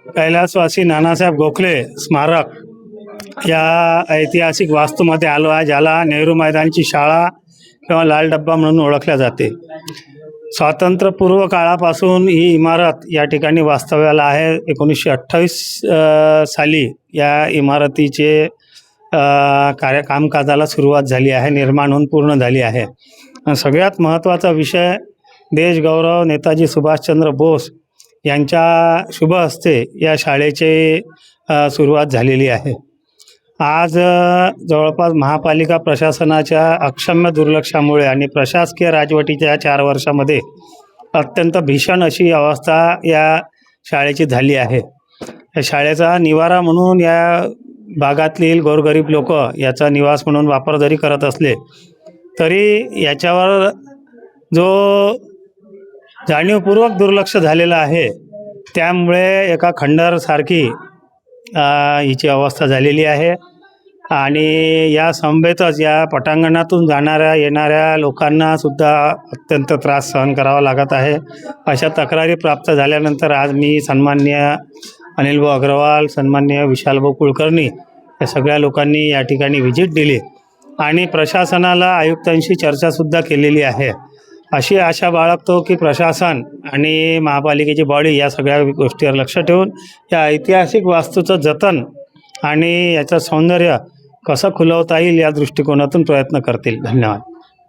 कैलासवासी नानासाहेब गोखले स्मारक या ऐतिहासिक वास्तूमध्ये आलो आहे, ज्याला नेहरू मैदानची शाळा किंवा लाल डब्बा म्हणून ओळखल्या जाते. स्वातंत्र्यपूर्व काळापासून ही इमारत या ठिकाणी वास्तव्याला आहे. 1928 साली या इमारतीचे कामकाजाला सुरुवात झाली आहे, निर्माण होऊन पूर्ण झाली आहे. सगळ्यात महत्त्वाचा विषय देशगौरव नेताजी सुभाषचंद्र बोस यांच्या शुभ हस्ते या शाळेची सुरुवात झालेली आहे. आज जवळपास महापालिका प्रशासनाच्या अक्षम्य दुर्लक्षामुळे आणि प्रशासकीय राजवटीच्या 4 वर्षामध्ये अत्यंत भीषण अशी अवस्था या शाळेची झाली आहे. या शाळेचा निवारा म्हणून या भागातील गोरगरीब लोक याचा निवास म्हणून वापर जरी करत असले तरी याच्यावर जो जाणीवपूर्वक दुर्लक्ष झालेलं आहे, त्यामुळे एका खंडरसारखी हिची अवस्था झालेली आहे. आणि या समवेतच या पटांगणातून जाणाऱ्या येणाऱ्या लोकांनासुद्धा अत्यंत त्रास सहन करावा लागत आहे. अशा तक्रारी प्राप्त झाल्यानंतर आज मी सन्माननीय अनिलभाऊ अग्रवाल, सन्माननीय विशालभाऊ कुलकर्णी या सगळ्या लोकांनी या ठिकाणी व्हिजिट दिली आणि प्रशासनाला आयुक्तांशी चर्चासुद्धा केलेली आहे. अशी आशा बाळगतो की प्रशासन आणि महापालिकेची बॉडी या सगळ्या गोष्टीवर लक्ष ठेवून या ऐतिहासिक वास्तूचं जतन आणि याचं सौंदर्य कसं खुलवता येईल या दृष्टिकोनातून प्रयत्न करतील. धन्यवाद.